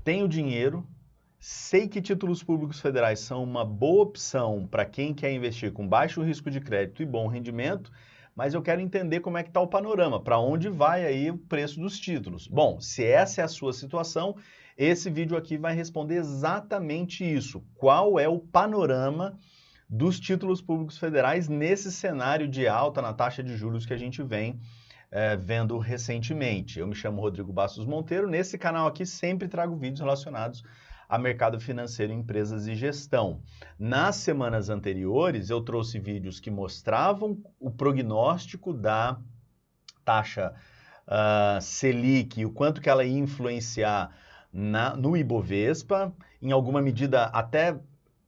tenho dinheiro, sei que títulos públicos federais são uma boa opção para quem quer investir com baixo risco de crédito e bom rendimento, mas eu quero entender como é que está o panorama, para onde vai aí o preço dos títulos. Bom, se essa é a sua situação, esse vídeo aqui vai responder exatamente isso. Qual é o panorama dos títulos públicos federais nesse cenário de alta na taxa de juros que a gente vem vendo recentemente. Eu me chamo Rodrigo Bastos Monteiro, nesse canal aqui sempre trago vídeos relacionados a mercado financeiro, empresas e gestão. Nas semanas anteriores, eu trouxe vídeos que mostravam o prognóstico da taxa Selic, o quanto que ela ia influenciar no Ibovespa, em alguma medida até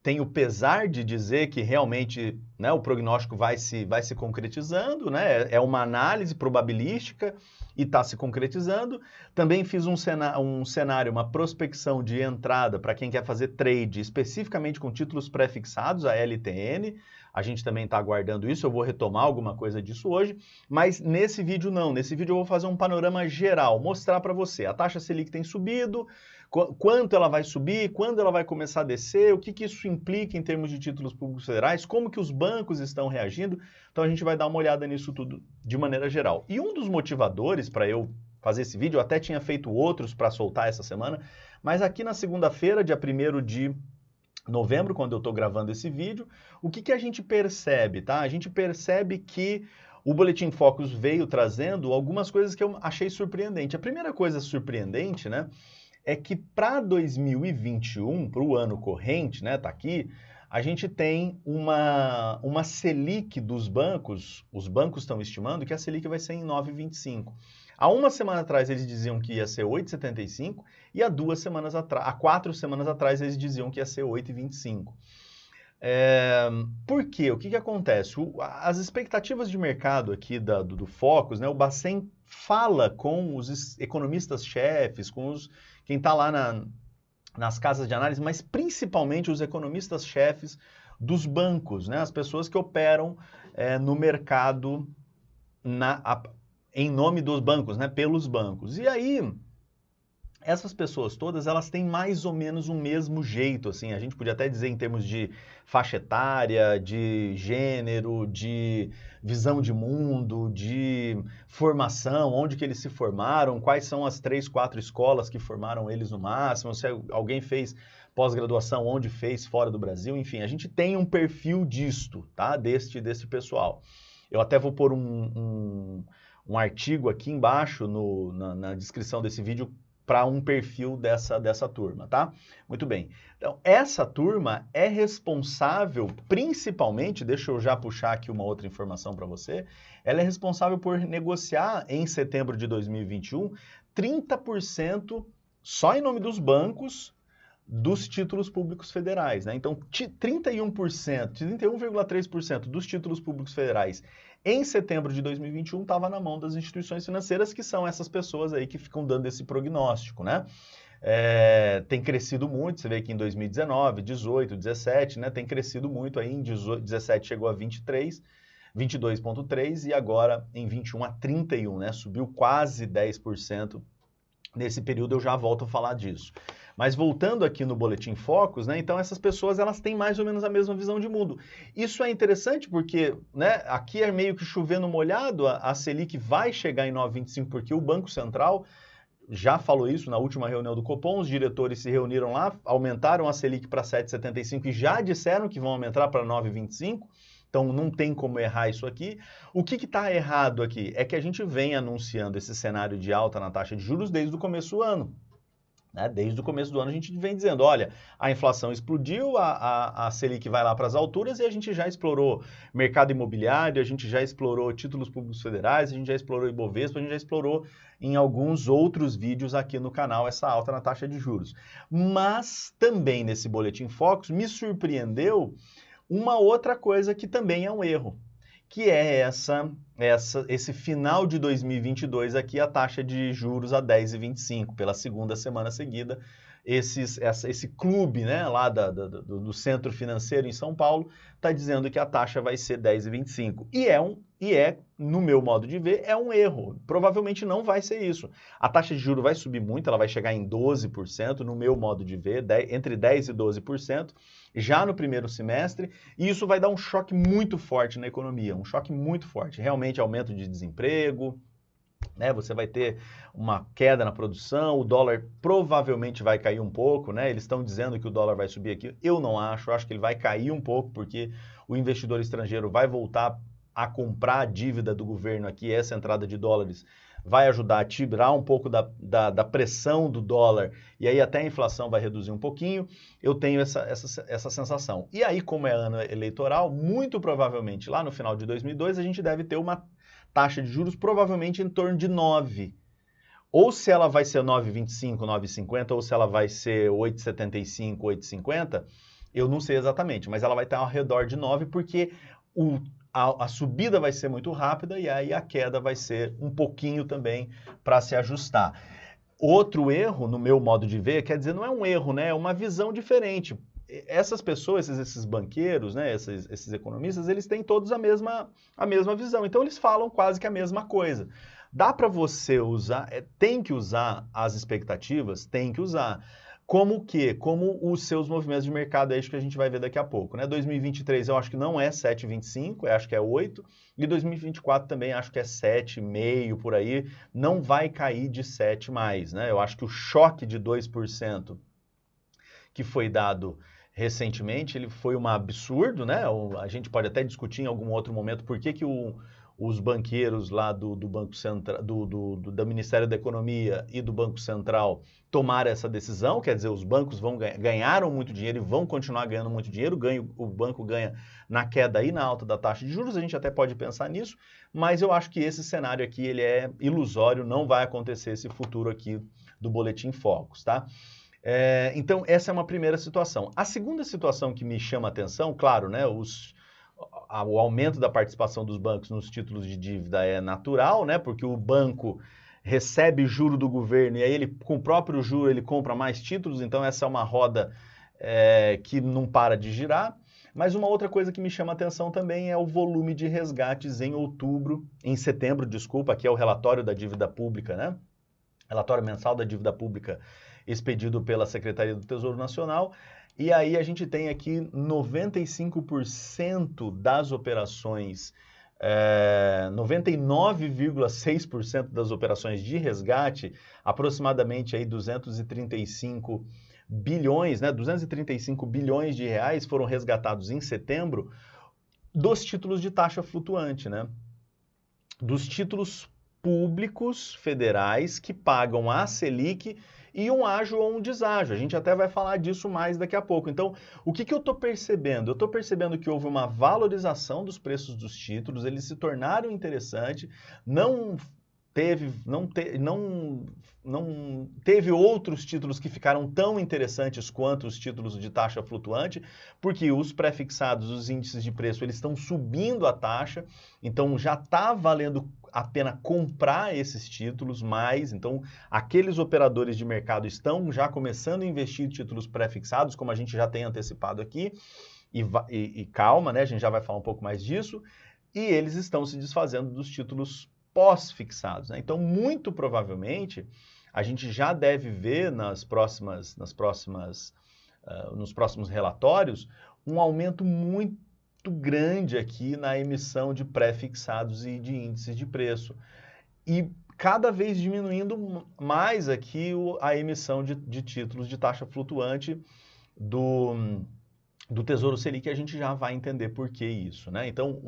tem o pesar de dizer que realmente, né, o prognóstico vai se concretizando, né? É uma análise probabilística e está se concretizando. Também fiz um cenário, uma prospecção de entrada para quem quer fazer trade, especificamente com títulos pré-fixados, a LTN. A gente também está aguardando isso, eu vou retomar alguma coisa disso hoje, mas nesse vídeo não. Nesse vídeo eu vou fazer um panorama geral, mostrar para você. A taxa Selic tem subido, quanto ela vai subir, quando ela vai começar a descer, o que isso implica em termos de títulos públicos federais, como que os bancos estão reagindo. Então a gente vai dar uma olhada nisso tudo de maneira geral. E um dos motivadores para eu fazer esse vídeo, eu até tinha feito outros para soltar essa semana, mas aqui na segunda-feira, dia 1º de novembro, quando eu estou gravando esse vídeo, o que a gente percebe, tá? A gente percebe que o Boletim Focus veio trazendo algumas coisas que eu achei surpreendente. A primeira coisa surpreendente, né, é que para 2021, para o ano corrente, né, tá aqui, a gente tem uma Selic dos bancos, os bancos estão estimando que a Selic vai ser em 9,25. Há uma semana atrás eles diziam que ia ser 8,75 e há 4 semanas atrás eles diziam que ia ser 8,25. Por quê? O que acontece? As expectativas de mercado aqui do Focus, né, o Bacen fala com os economistas-chefes, quem está lá nas casas de análise, mas principalmente os economistas-chefes dos bancos, né, as pessoas que operam no mercado em nome dos bancos, né, pelos bancos. E aí, essas pessoas todas, elas têm mais ou menos o mesmo jeito, assim, a gente podia até dizer em termos de faixa etária, de gênero, de visão de mundo, de formação, onde que eles se formaram, quais são as 3, 4 escolas que formaram eles no máximo, se alguém fez pós-graduação, onde fez fora do Brasil, enfim, a gente tem um perfil disto, tá, deste pessoal. Eu até vou pôr um artigo aqui embaixo na descrição desse vídeo para um perfil dessa turma, tá? Muito bem. Então, essa turma é responsável principalmente, deixa eu já puxar aqui uma outra informação para você, ela é responsável por negociar em setembro de 2021 30% só em nome dos bancos dos títulos públicos federais, né? Então, 31,3% dos títulos públicos federais em setembro de 2021 estava na mão das instituições financeiras, que são essas pessoas aí que ficam dando esse prognóstico, né? Tem crescido muito, você vê que em 2019, 18, 17, né? Tem crescido muito aí, em 17 chegou a 22,3 e agora em 21 a 31, né? Subiu quase 10%. Nesse período eu já volto a falar disso. Mas voltando aqui no Boletim Focus, né, então essas pessoas elas têm mais ou menos a mesma visão de mundo. Isso é interessante porque, né, aqui é meio que chovendo molhado, a Selic vai chegar em 9,25 porque o Banco Central já falou isso na última reunião do Copom, os diretores se reuniram lá, aumentaram a Selic para 7,75 e já disseram que vão aumentar para 9,25. Então não tem como errar isso aqui. O que está errado aqui? É que a gente vem anunciando esse cenário de alta na taxa de juros desde o começo do ano. Né? Desde o começo do ano a gente vem dizendo, olha, a inflação explodiu, a Selic vai lá para as alturas e a gente já explorou mercado imobiliário, a gente já explorou títulos públicos federais, a gente já explorou Ibovespa, a gente já explorou em alguns outros vídeos aqui no canal essa alta na taxa de juros. Mas também nesse Boletim Focus me surpreendeu uma outra coisa que também é um erro, que é esse final de 2022 aqui, a taxa de juros a 10,25, pela segunda semana seguida, esse clube, né, lá do Centro Financeiro em São Paulo está dizendo que a taxa vai ser 10,25. E é um E no meu modo de ver, é um erro. Provavelmente não vai ser isso. A taxa de juros vai subir muito, ela vai chegar em 12%, no meu modo de ver, entre 10% e 12%, já no primeiro semestre, e isso vai dar um choque muito forte na economia, um choque muito forte. Realmente aumento de desemprego, né? Você vai ter uma queda na produção, o dólar provavelmente vai cair um pouco, né? Eles estão dizendo que o dólar vai subir aqui. Eu não acho, eu acho que ele vai cair um pouco, porque o investidor estrangeiro vai voltar a comprar a dívida do governo aqui, essa entrada de dólares vai ajudar a tirar um pouco da pressão do dólar, e aí até a inflação vai reduzir um pouquinho. Eu tenho essa sensação. E aí, como é ano eleitoral, muito provavelmente lá no final de 2002 a gente deve ter uma taxa de juros provavelmente em torno de 9. Ou se ela vai ser 9,25, 9,50, ou se ela vai ser 8,75, 8,50, eu não sei exatamente, mas ela vai estar ao redor de 9, porque a subida vai ser muito rápida e aí a queda vai ser um pouquinho também para se ajustar. Outro erro, no meu modo de ver, quer dizer, não é um erro, né? É uma visão diferente. Essas pessoas, esses banqueiros, né, esses economistas, eles têm todos a mesma visão. Então, eles falam quase que a mesma coisa. Dá para você usar, tem que usar as expectativas? Tem que usar. Como o quê? Como os seus movimentos de mercado, é isso que a gente vai ver daqui a pouco, né? 2023 eu acho que não é 7,25, eu acho que é 8, e 2024 também acho que é 7,5 por aí, não vai cair de 7 mais, né? Eu acho que o choque de 2% que foi dado recentemente, ele foi um absurdo, né? A gente pode até discutir em algum outro momento por que os banqueiros lá do Banco Central, do Ministério da Economia e do Banco Central tomaram essa decisão, quer dizer, os bancos ganharam muito dinheiro e vão continuar ganhando muito dinheiro, o banco ganha na queda e na alta da taxa de juros, a gente até pode pensar nisso, mas eu acho que esse cenário aqui ele é ilusório, não vai acontecer esse futuro aqui do Boletim Focus, tá? Então, essa é uma primeira situação. A segunda situação que me chama a atenção, claro, né, o aumento da participação dos bancos nos títulos de dívida é natural, né, porque o banco recebe juro do governo e aí ele, com o próprio juro, ele compra mais títulos, então essa é uma roda que não para de girar. Mas uma outra coisa que me chama a atenção também é o volume de resgates em setembro, desculpa, aqui é o relatório da dívida pública, né? Relatório mensal da dívida pública expedido pela Secretaria do Tesouro Nacional, e aí a gente tem aqui 95% das operações, 99,6% das operações de resgate, aproximadamente aí 235 bilhões, né, 235 bilhões de reais foram resgatados em setembro dos títulos de taxa flutuante, né? Dos títulos públicos federais que pagam a Selic e um ágio ou um deságio. A gente até vai falar disso mais daqui a pouco. Então, o que eu estou percebendo? Eu estou percebendo que houve uma valorização dos preços dos títulos, eles se tornaram interessantes, não teve outros títulos que ficaram tão interessantes quanto os títulos de taxa flutuante, porque os pré-fixados, os índices de preço, eles estão subindo a taxa, então já está valendo a pena comprar esses títulos mais, então aqueles operadores de mercado estão já começando a investir em títulos pré-fixados, como a gente já tem antecipado aqui, e calma, né? A gente já vai falar um pouco mais disso, e eles estão se desfazendo dos títulos pós-fixados, né? Então, muito provavelmente, a gente já deve ver nos próximos relatórios um aumento muito grande aqui na emissão de pré-fixados e de índices de preço. E cada vez diminuindo mais aqui a emissão de títulos de taxa flutuante do Tesouro Selic, a gente já vai entender por que isso, né? Então,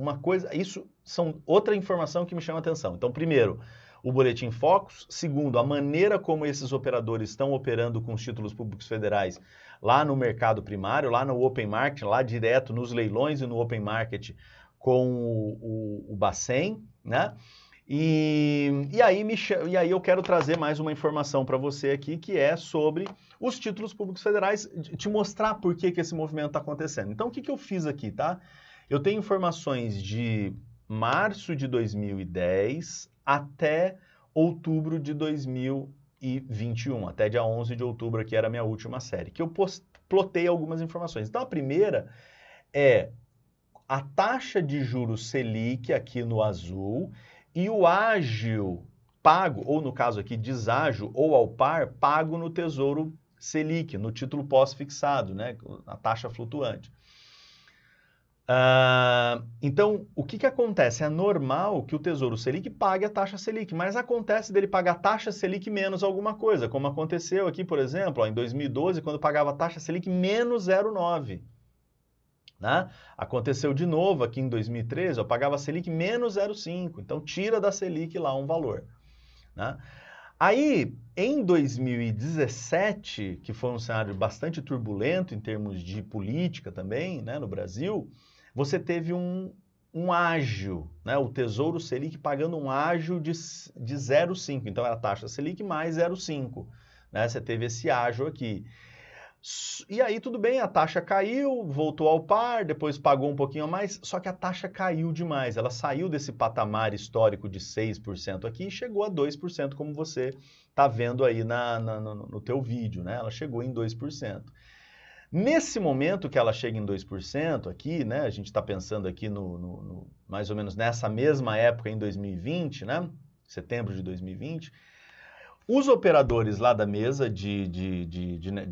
isso são outra informação que me chama a atenção. Então, primeiro, o Boletim Focus. Segundo, a maneira como esses operadores estão operando com os títulos públicos federais lá no mercado primário, lá no Open Market, lá direto nos leilões e no Open Market com o Bacen, né? E aí eu quero trazer mais uma informação para você aqui, que é sobre os títulos públicos federais, te mostrar por que esse movimento está acontecendo. Então, o que eu fiz aqui, tá? Eu tenho informações de março de 2010 até outubro de 2021, até dia 11 de outubro, que era a minha última série, que eu plotei algumas informações. Então, a primeira é a taxa de juros Selic aqui no azul e o ágio pago, ou no caso aqui deságio ou ao par, pago no Tesouro Selic, no título pós-fixado, né, a taxa flutuante. Então, o que acontece? É normal que o Tesouro Selic pague a taxa Selic, mas acontece dele pagar a taxa Selic menos alguma coisa, como aconteceu aqui, por exemplo, ó, em 2012, quando pagava a taxa Selic menos 0,9. Né? Aconteceu de novo aqui em 2013, eu pagava a Selic menos 0,5, então tira da Selic lá um valor. Né? Aí, em 2017, que foi um cenário bastante turbulento em termos de política também, né, no Brasil, você teve um ágio, né, o Tesouro Selic pagando um ágio de 0,5, então era a taxa Selic mais 0,5, né, você teve esse ágio aqui. E aí tudo bem, a taxa caiu, voltou ao par, depois pagou um pouquinho a mais, só que a taxa caiu demais, ela saiu desse patamar histórico de 6% aqui e chegou a 2%, como você está vendo aí no teu vídeo, né? Ela chegou em 2%. Nesse momento que ela chega em 2% aqui, né? A gente está pensando aqui mais ou menos nessa mesma época em 2020, né? Setembro de 2020, os operadores lá da mesa de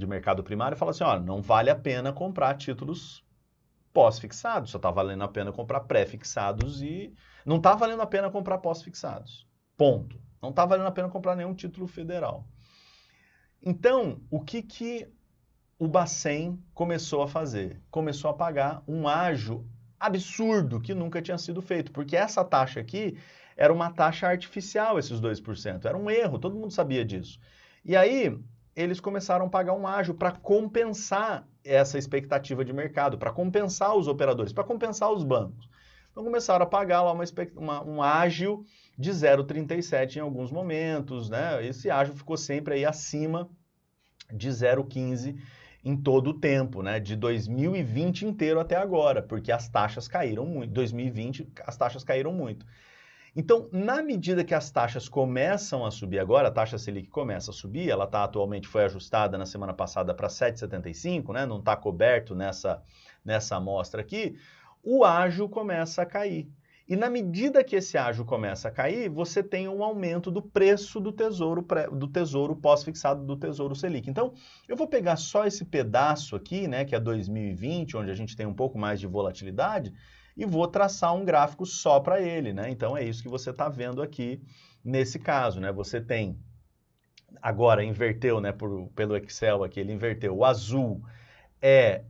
mercado primário falam assim, ó, não vale a pena comprar títulos pós-fixados, só está valendo a pena comprar pré-fixados e não está valendo a pena comprar pós-fixados. Ponto. Não está valendo a pena comprar nenhum título federal. Então, o que o Bacen começou a fazer? Começou a pagar um ágio absurdo que nunca tinha sido feito, porque essa taxa aqui era uma taxa artificial, esses 2%. Era um erro, todo mundo sabia disso. E aí, eles começaram a pagar um ágio para compensar essa expectativa de mercado, para compensar os operadores, para compensar os bancos. Então, começaram a pagar lá um ágio de 0,37 em alguns momentos, né? Esse ágio ficou sempre aí acima de 0,15 em todo o tempo, né? De 2020 inteiro até agora, porque as taxas caíram muito. 2020, as taxas caíram muito. Então, na medida que as taxas começam a subir agora, a taxa Selic começa a subir, ela foi ajustada na semana passada para 7,75, né? Não está coberto nessa amostra aqui, o ágio começa a cair. E na medida que esse ágio começa a cair, você tem um aumento do preço do tesouro pós-fixado do Tesouro Selic. Então, eu vou pegar só esse pedaço aqui, né, que é 2020, onde a gente tem um pouco mais de volatilidade, e vou traçar um gráfico só para ele, né? Então, é isso que você está vendo aqui nesse caso, né? Você tem, agora inverteu, né, pelo Excel aqui, ele inverteu. O azul é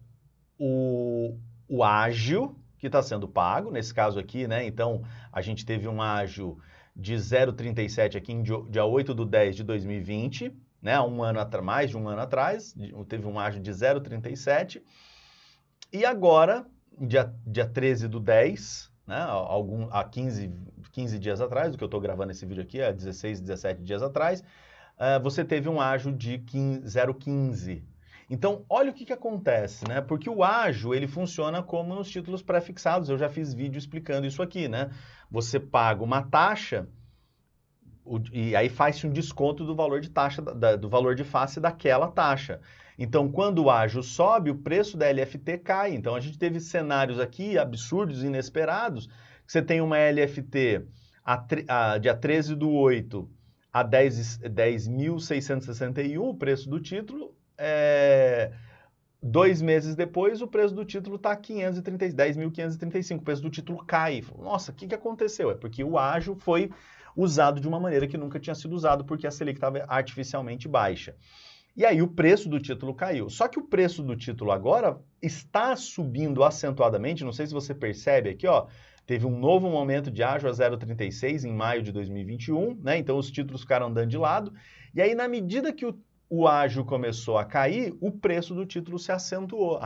o ágio que está sendo pago, nesse caso aqui, né? Então, a gente teve um ágio de 0,37 aqui em dia 8/10 de 2020, né? Mais de um ano atrás, teve um ágio de 0,37. E agora, dia 13/10, né? Há 15 dias atrás, do que eu estou gravando esse vídeo aqui, há 16, 17 dias atrás, você teve um ágio de 0,15. Então, olha o que acontece, né? Porque o ágio, ele funciona como nos títulos pré-fixados. Eu já fiz vídeo explicando isso aqui, né? Você paga uma taxa e aí faz-se um desconto do valor de taxa, do valor de face daquela taxa. Então, quando o ágio sobe, o preço da LFT cai. Então, a gente teve cenários aqui absurdos, inesperados. Você tem uma LFT dia 13/8 a 10.661, o preço do título. 2 meses depois, o preço do título está 10.535, o preço do título cai. Nossa, o que aconteceu? É porque o ágio foi usado de uma maneira que nunca tinha sido usado, porque a Selic estava artificialmente baixa. E aí o preço do título caiu. Só que o preço do título agora está subindo acentuadamente, não sei se você percebe aqui, ó, teve um novo momento de ágio a 0,36 em maio de 2021, né? Então os títulos ficaram andando de lado. E aí, na medida que o ágio começou a cair, o preço do título se acentuou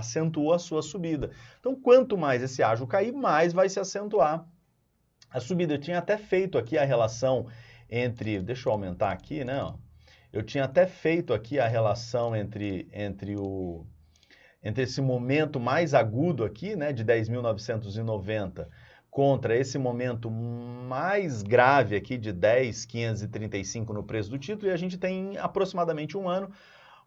a sua subida. Então, quanto mais esse ágio cair, mais vai se acentuar a subida. Eu tinha até feito aqui a relação entre... Deixa eu aumentar aqui, né? Eu tinha até feito aqui a relação entre esse momento mais agudo aqui, né, de 10.990, contra esse momento mais grave aqui de 10.535 no preço do título, e a gente tem aproximadamente um ano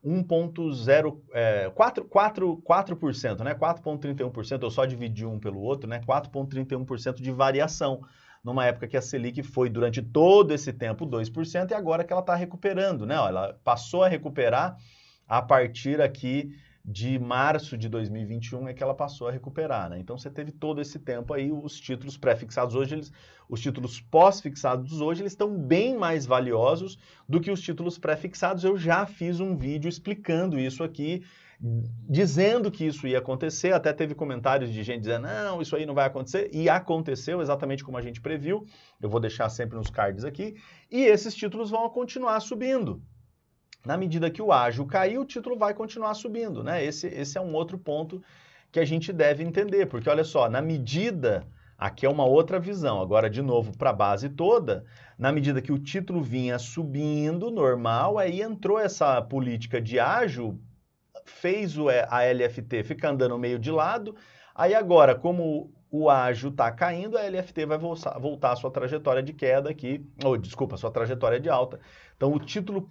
4%, né? 4,31%, eu só dividi um pelo outro, né? 4,31% de variação, numa época que a Selic foi durante todo esse tempo 2% e agora que ela está recuperando, né? Ó, ela passou a recuperar a partir aqui de março de 2021 é que ela passou a recuperar, né? Então você teve todo esse tempo aí, os títulos pré-fixados hoje, os títulos pós-fixados hoje, eles estão bem mais valiosos do que os títulos pré-fixados. Eu já fiz um vídeo explicando isso aqui, dizendo que isso ia acontecer, até teve comentários de gente dizendo, não, isso aí não vai acontecer, e aconteceu exatamente como a gente previu, eu vou deixar sempre nos cards aqui, e esses títulos vão continuar subindo. Na medida que o ágio cair, o título vai continuar subindo, né? Esse é um outro ponto que a gente deve entender, porque olha só, na medida, aqui é uma outra visão, agora de novo para a base toda, na medida que o título vinha subindo, normal, aí entrou essa política de ágio, fez a LFT ficar andando meio de lado, aí agora, como o ágio está caindo, a LFT vai voltar à sua trajetória de queda aqui, ou desculpa, sua trajetória de alta. Então o título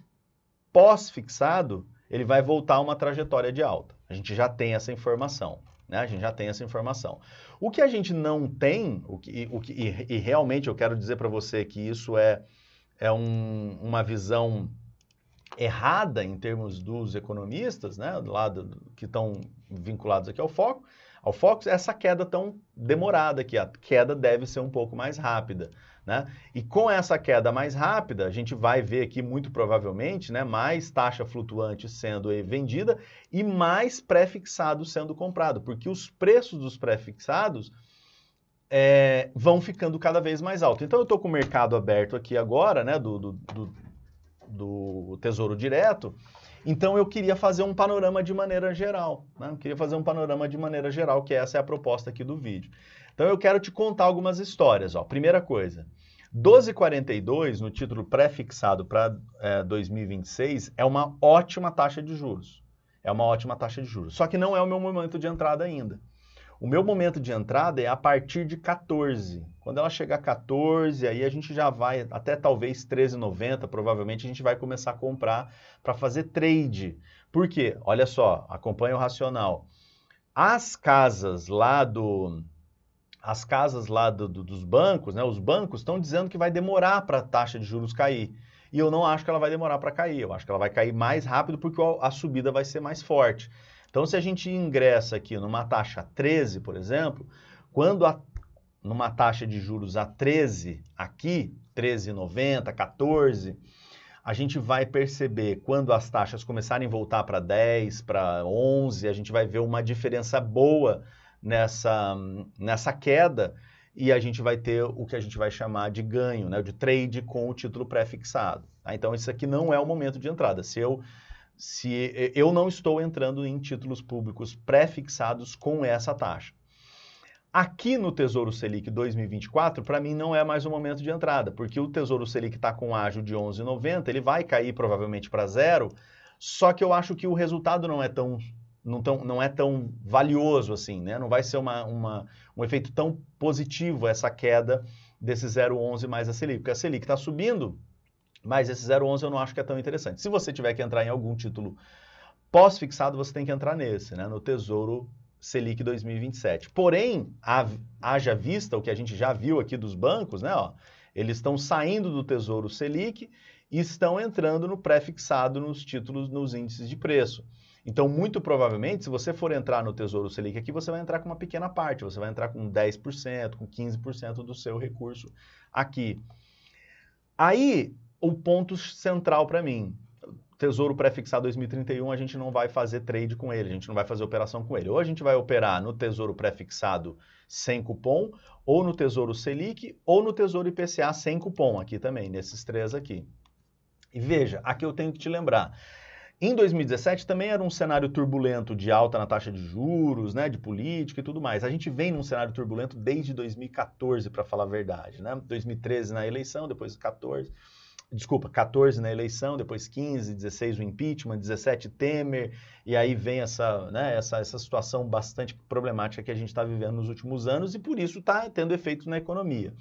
pós-fixado, ele vai voltar a uma trajetória de alta. A gente já tem essa informação, né? A gente já tem essa informação. O que a gente não tem, e realmente eu quero dizer para você que isso é uma visão errada em termos dos economistas, né? Que estão vinculados aqui ao Focus, essa queda tão demorada aqui. A queda deve ser um pouco mais rápida, né? E com essa queda mais rápida, a gente vai ver aqui muito provavelmente, né, mais taxa flutuante sendo vendida e mais pré-fixado sendo comprado, porque os preços dos pré-fixados vão ficando cada vez mais altos. Então eu estou com o mercado aberto aqui agora, né, do Tesouro Direto, então eu queria fazer um panorama de maneira geral, né? Eu queria fazer um panorama de maneira geral, que essa é a proposta aqui do vídeo. Então eu quero te contar algumas histórias, ó. Primeira coisa, 12,42 no título pré-fixado para 2026 é uma ótima taxa de juros. É uma ótima taxa de juros. Só que não é o meu momento de entrada ainda. O meu momento de entrada é a partir de 14. Quando ela chegar a 14, aí a gente já vai até talvez 13,90, provavelmente a gente vai começar a comprar para fazer trade. Por quê? Olha só, acompanha o racional. As casas lá dos bancos, né? Os bancos estão dizendo que vai demorar para a taxa de juros cair. E eu não acho que ela vai demorar para cair. Eu acho que ela vai cair mais rápido porque a subida vai ser mais forte. Então, se a gente ingressa aqui numa taxa 13, por exemplo, numa taxa de juros a 13 aqui, 13,90, 14, a gente vai perceber quando as taxas começarem a voltar para 10, para 11, a gente vai ver uma diferença boa nessa queda e a gente vai ter o que a gente vai chamar de ganho, né, de trade com o título pré-fixado. Tá? Então, isso aqui não é o momento de entrada. Se eu não estou entrando em títulos públicos pré-fixados com essa taxa. Aqui no Tesouro Selic 2024, para mim não é mais o momento de entrada, porque o Tesouro Selic está com ágio de 11,90, ele vai cair provavelmente para zero, só que eu acho que o resultado não é tão valioso assim, né? Não vai ser um efeito tão positivo essa queda desse 0,11 mais a Selic, porque a Selic está subindo, mas esse 0,11 eu não acho que é tão interessante. Se você tiver que entrar em algum título pós-fixado, você tem que entrar nesse, né? No Tesouro Selic 2027. Porém, haja vista o que a gente já viu aqui dos bancos, né? Ó, eles estão saindo do Tesouro Selic e estão entrando no pré-fixado nos títulos, nos índices de preço. Então, muito provavelmente, se você for entrar no Tesouro Selic aqui, você vai entrar com uma pequena parte, você vai entrar com 10%, com 15% do seu recurso aqui. Aí, o ponto central para mim, Tesouro pré-fixado 2031, a gente não vai fazer trade com ele, a gente não vai fazer operação com ele. Ou a gente vai operar no Tesouro pré-fixado sem cupom, ou no Tesouro Selic, ou no Tesouro IPCA sem cupom, aqui também, nesses três aqui. E veja, aqui eu tenho que te lembrar, em 2017 também era um cenário turbulento de alta na taxa de juros, né, de política e tudo mais. A gente vem num cenário turbulento desde 2014, para falar a verdade, né? 2013 na eleição, depois 14 na eleição, depois 15, 16 o impeachment, 17 Temer, e aí vem essa situação bastante problemática que a gente está vivendo nos últimos anos e por isso está tendo efeito na economia.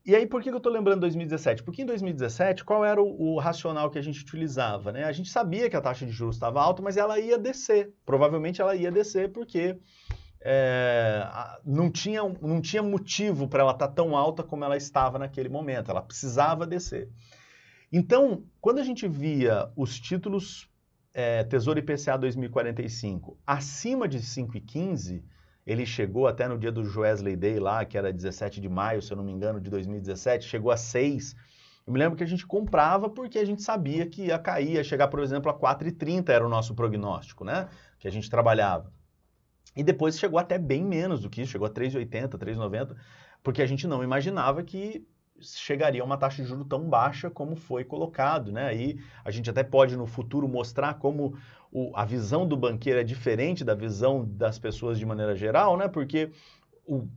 E aí, por que eu estou lembrando 2017? Porque em 2017, qual era o racional que a gente utilizava, né? A gente sabia que a taxa de juros estava alta, mas ela ia descer. Provavelmente ela ia descer porque não tinha motivo para ela estar tão alta como ela estava naquele momento. Ela precisava descer. Então, quando a gente via os títulos Tesouro IPCA 2045 acima de 5,15, ele chegou até no dia do Joesley Day lá, que era 17 de maio, se eu não me engano, de 2017, chegou a 6. Eu me lembro que a gente comprava porque a gente sabia que ia cair, ia chegar, por exemplo, a 4,30 era o nosso prognóstico, né? Que a gente trabalhava. E depois chegou até bem menos do que isso, chegou a 3,80, 3,90, porque a gente não imaginava que chegaria a uma taxa de juros tão baixa como foi colocado, né? Aí a gente até pode no futuro mostrar como a visão do banqueiro é diferente da visão das pessoas de maneira geral, né? Porque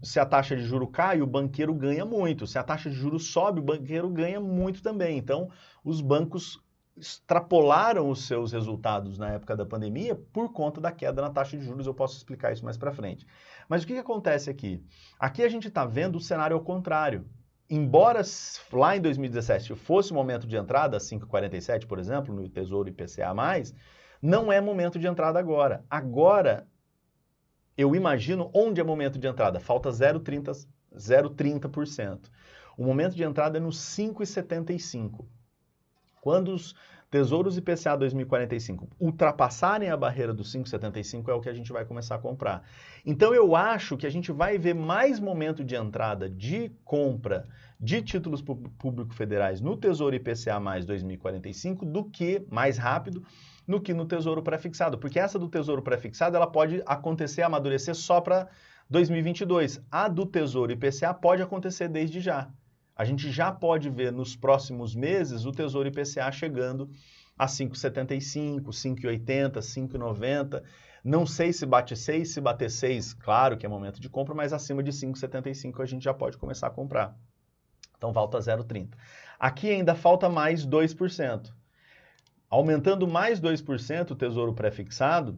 se a taxa de juros cai, o banqueiro ganha muito. Se a taxa de juros sobe, o banqueiro ganha muito também. Então, os bancos extrapolaram os seus resultados na época da pandemia por conta da queda na taxa de juros. Eu posso explicar isso mais para frente. Mas o que acontece aqui? Aqui a gente está vendo o cenário ao contrário. Embora lá em 2017 fosse o momento de entrada, 5,47, por exemplo, no Tesouro IPCA+, não é momento de entrada agora. Agora, eu imagino onde é momento de entrada. Falta 0,30%. O momento de entrada é no 5,75%. Quando os tesouros IPCA 2045 ultrapassarem a barreira dos 5,75 é o que a gente vai começar a comprar. Então eu acho que a gente vai ver mais momento de entrada de compra de títulos públicos federais no Tesouro IPCA mais 2045 do que mais rápido do que no Tesouro Pré-fixado, porque essa do Tesouro Pré-fixado ela pode acontecer, amadurecer só para 2022. A do Tesouro IPCA pode acontecer desde já. A gente já pode ver nos próximos meses o Tesouro IPCA chegando a 5,75, 5,80, 5,90. Não sei se bate 6, se bater 6, claro que é momento de compra, mas acima de 5,75 a gente já pode começar a comprar. Então falta 0,30. Aqui ainda falta mais 2%. Aumentando mais 2% o Tesouro Pré-fixado,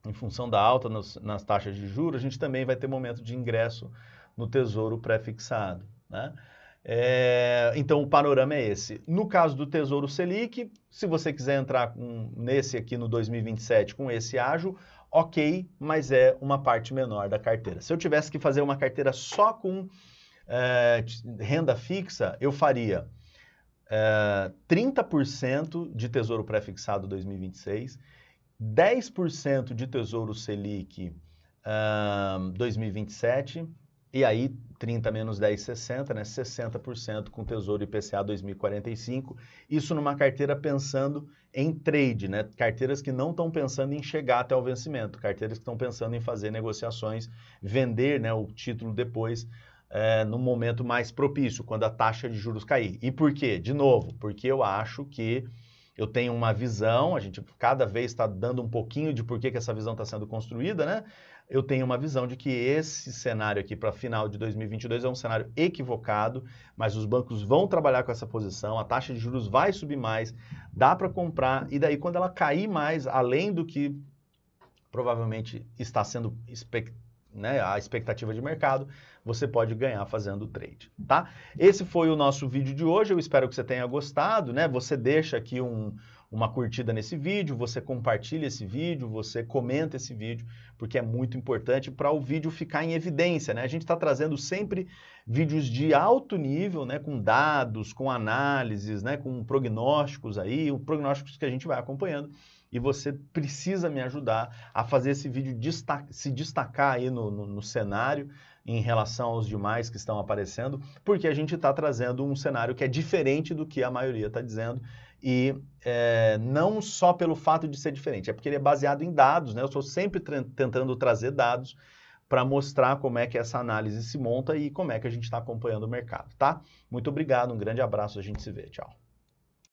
em função da alta nas taxas de juros, a gente também vai ter momento de ingresso no Tesouro Pré-fixado, né? Então o panorama é esse. No caso do Tesouro Selic, se você quiser entrar nesse aqui no 2027 com esse ágio, ok, mas é uma parte menor da carteira. Se eu tivesse que fazer uma carteira só com renda fixa, eu faria 30% de Tesouro Pré-fixado 2026, 10% de Tesouro Selic 2027, e aí 30 menos 10, 60, né? 60% com Tesouro IPCA 2045. Isso numa carteira pensando em trade, né? Carteiras que não estão pensando em chegar até o vencimento, carteiras que estão pensando em fazer negociações, vender, né, o título depois, no momento mais propício, quando a taxa de juros cair. E por quê? De novo, porque eu acho que eu tenho uma visão, a gente cada vez está dando um pouquinho de por que essa visão está sendo construída, né? Eu tenho uma visão de que esse cenário aqui para final de 2022 é um cenário equivocado, mas os bancos vão trabalhar com essa posição, a taxa de juros vai subir mais, dá para comprar, e daí quando ela cair mais, além do que provavelmente está sendo a expectativa de mercado, você pode ganhar fazendo o trade, tá? Esse foi o nosso vídeo de hoje, eu espero que você tenha gostado, né? Você deixa aqui uma curtida nesse vídeo, você compartilha esse vídeo, você comenta esse vídeo, porque é muito importante para o vídeo ficar em evidência, né? A gente está trazendo sempre vídeos de alto nível, né? Com dados, com análises, né? Com prognósticos aí, prognósticos que a gente vai acompanhando, e você precisa me ajudar a fazer esse vídeo se destacar aí no cenário em relação aos demais que estão aparecendo, porque a gente está trazendo um cenário que é diferente do que a maioria está dizendo, e não só pelo fato de ser diferente, é porque ele é baseado em dados, né? Eu estou sempre tentando trazer dados para mostrar como é que essa análise se monta e como é que a gente está acompanhando o mercado, tá? Muito obrigado, um grande abraço, a gente se vê, tchau.